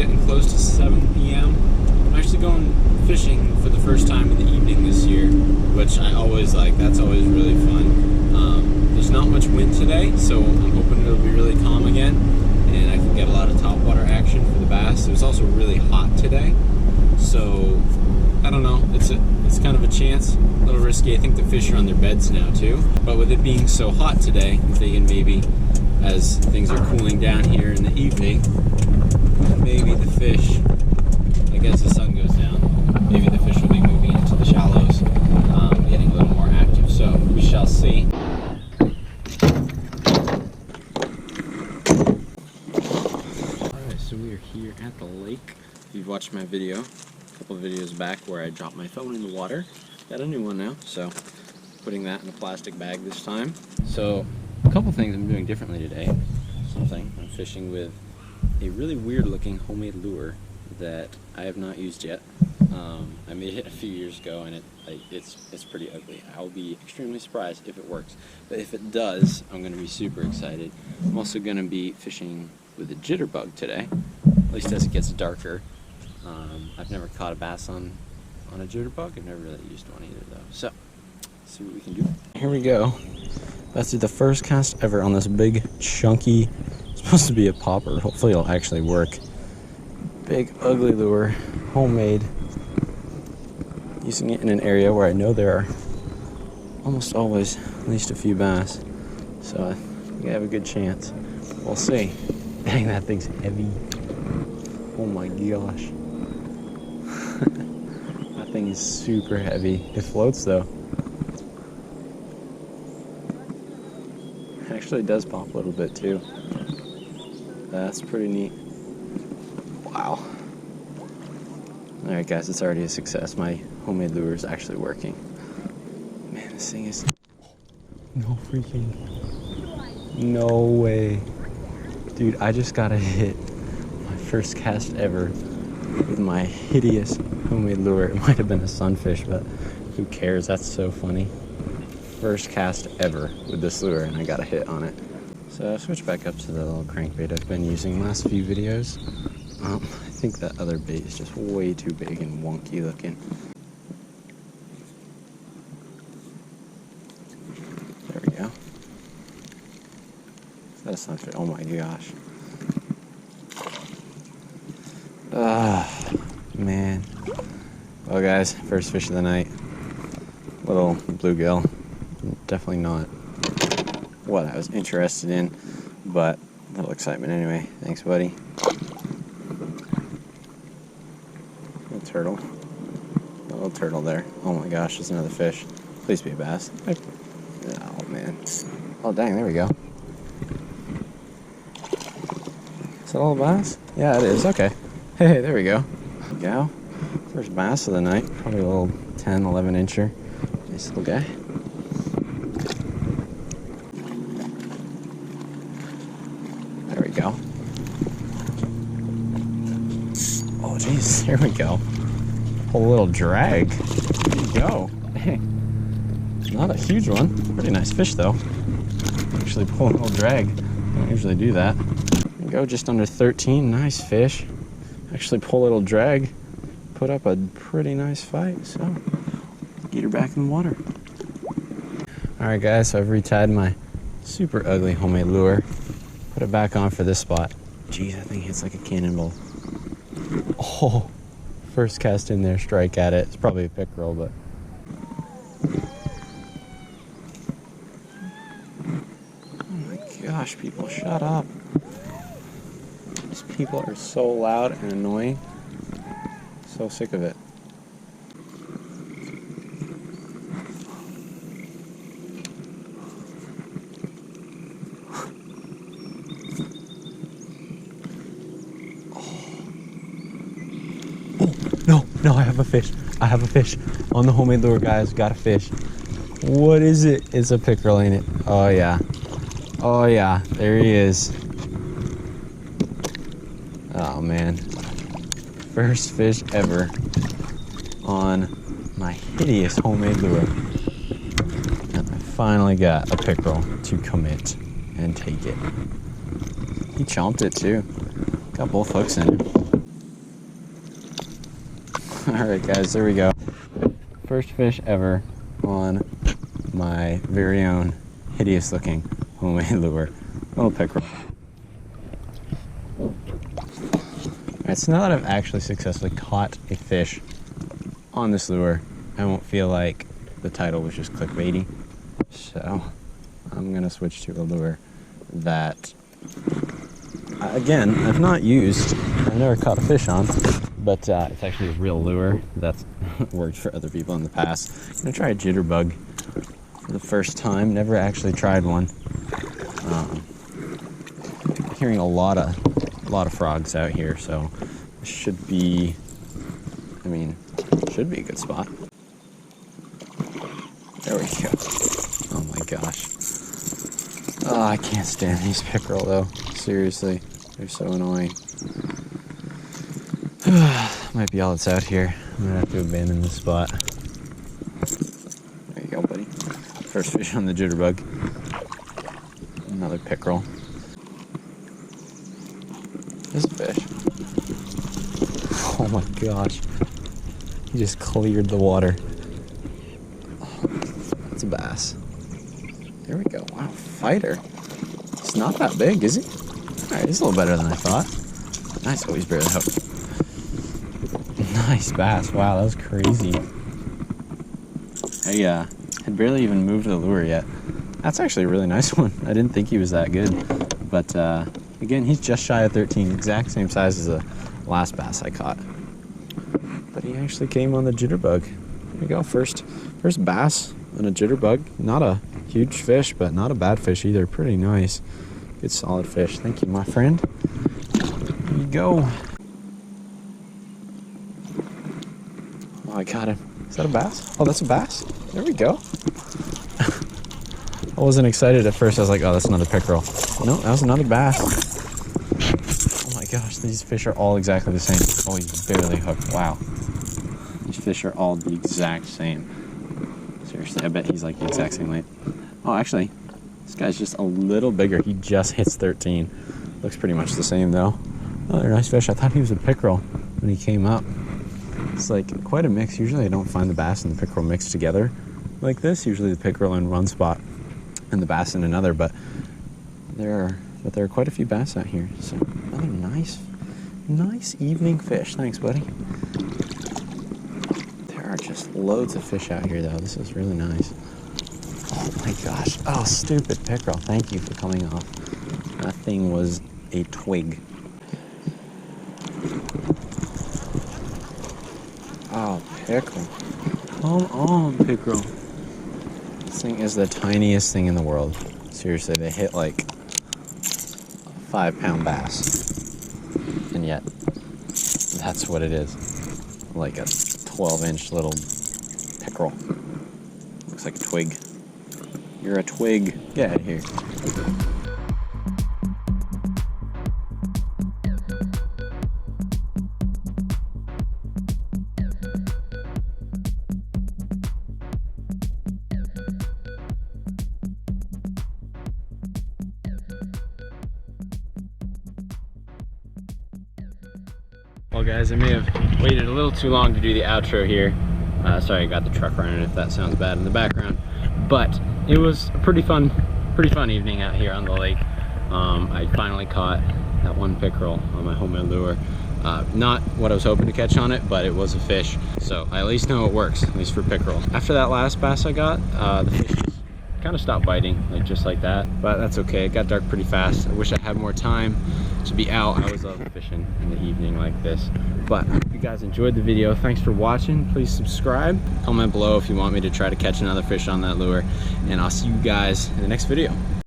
getting close to 7 p.m. I'm actually going fishing for the first time in the evening this year, which I always like. That's always really fun. There's not much wind today, so I'm hoping it'll be really calm again, and I can get a lot of topwater action for the bass. It was also really hot today, so I don't know. It's kind of a chance, a little risky. I think the fish are on their beds now too, but with it being so hot today, I'm thinking maybe as things are cooling down here in the evening, maybe the fish, like as the sun goes down, maybe the fish will be moving into the shallows, getting a little more active. So we shall see. Alright, so we are here at the lake. If you've watched my video, a couple of videos back where I dropped my phone in the water, got a new one now, so putting that in a plastic bag this time. So a couple things I'm doing differently today. I'm fishing with a really weird looking homemade lure that I have not used yet. I made it a few years ago and it's pretty ugly. I'll be extremely surprised if it works, but if it does, I'm going to be super excited. I'm also going to be fishing with a jitterbug today, at least as it gets darker. I've never caught a bass on a jitterbug. I've never really used one either though. So let's see what we can do. Here we go. That's the first cast ever on this big chunky, it's supposed to be a popper, hopefully it'll actually work. Big ugly lure, homemade, using it in an area where I know there are almost always at least a few bass, so I think I have a good chance. We'll see. Dang, that thing's heavy. Oh my gosh. That thing is super heavy. It floats though. Actually does pop a little bit too. That's pretty neat. Wow. Alright guys, it's already a success. My homemade lure is actually working. Man, this thing is... No freaking... No way. Dude, I just got a hit. My first cast ever with my hideous homemade lure. It might have been a sunfish, but who cares? That's so funny. First cast ever with this lure and I got a hit on it. So I'll switch back up to the little crankbait I've been using last few videos. I think that other bait is just way too big and wonky looking. There we go. Is that a sunfish? Oh my gosh. Man. Well guys, first fish of the night. Little bluegill. Definitely not what I was interested in, but a little excitement anyway. Thanks, buddy. A little turtle there. Oh my gosh, there's another fish. Please be a bass. Oh man. Oh dang, there we go. Is that all a bass? Yeah, it is. Okay. Hey, there we go. There we go. First bass of the night. Probably a little 10, 11 incher. Nice little guy. There we go. Oh geez, here we go. Pull a little drag. There you go. Dang. Not a huge one. Pretty nice fish though. Actually pull a little drag. I don't usually do that. There we go, just under 13. Nice fish. Actually pull a little drag. Put up a pretty nice fight. So get her back in the water. Alright guys, so I've retied my super ugly homemade lure. Put it back on for this spot. Geez, that thing hits like a cannonball. Oh, first cast in there, strike at it. It's probably a pickerel, but... Oh my gosh, people, shut up. These people are so loud and annoying. So sick of it. No, I have a fish. I have a fish. On the homemade lure, guys. Got a fish. What is it? It's a pickerel, ain't it? Oh, yeah. Oh, yeah. There he is. Oh, man. First fish ever on my hideous homemade lure. And I finally got a pickerel to commit and take it. He chomped it, too. Got both hooks in it. Alright guys, there we go. First fish ever on my very own hideous looking homemade lure. Little pickerel. Alright, so now that I've actually successfully caught a fish on this lure, I won't feel like the title was just clickbaity. So I'm gonna switch to a lure that, again, I've not used. I've never caught a fish on, but it's actually a real lure that's worked for other people in the past. I'm gonna try a jitterbug for the first time. Never actually tried one. Hearing a lot of frogs out here, so this should be, should be a good spot. There we go. Oh my gosh. Oh, I can't stand these pickerel though. Seriously, they're so annoying. Might be all that's out here. I'm gonna have to abandon this spot. There you go, buddy. First fish on the jitterbug. Another pickerel. There's a fish. Oh my gosh. He just cleared the water. Oh, that's a bass. There we go. Wow, fighter. He's not that big, is he? Alright, he's a little better than I thought. Nice. Oh, he's barely hooked. Nice bass. Wow, that was crazy. I had barely even moved the lure yet. That's actually a really nice one. I didn't think he was that good. But again, he's just shy of 13. Exact same size as the last bass I caught. But he actually came on the jitterbug. There you go. First bass on a jitterbug. Not a huge fish, but not a bad fish either. Pretty nice. Good solid fish. Thank you, my friend. There you go. Oh, I got him. Is that a bass? Oh, that's a bass. There we go. I wasn't excited at first. I was like, oh, that's another pickerel. No, that was another bass. Oh my gosh, these fish are all exactly the same. Oh, he's barely hooked. Wow. These fish are all the exact same. Seriously, I bet he's like the exact same length. Oh, actually, this guy's just a little bigger. He just hits 13. Looks pretty much the same though. Oh, they're nice fish. I thought he was a pickerel when he came up. It's like quite a mix. Usually I don't find the bass and the pickerel mixed together like this. Usually the pickerel in one spot and the bass in another, but there are quite a few bass out here. So another nice evening fish. Thanks, buddy. There are just loads of fish out here though. This is really nice. Oh my gosh. Oh, stupid pickerel. Thank you for coming off. That thing was a twig. Oh, pickerel. Come on, pickerel. This thing is the tiniest thing in the world. Seriously, they hit like a 5-pound bass. And yet, that's what it is. Like a 12-inch little pickerel. Looks like a twig. You're a twig. Get out of here. Well guys, I may have waited a little too long to do the outro here. Sorry I got the truck running if that sounds bad in the background. But it was a pretty fun evening out here on the lake. I finally caught that one pickerel on my homemade lure. Not what I was hoping to catch on it, but it was a fish. So I at least know it works, at least for pickerel. After that last bass I got, the fish kind of stopped biting, like just like that, but that's okay. It got dark pretty fast. I wish I had more time to be out. I always love fishing in the evening like this. But I hope you guys enjoyed the video. Thanks for watching. Please subscribe, comment below if you want me to try to catch another fish on that lure, and I'll see you guys in the next video.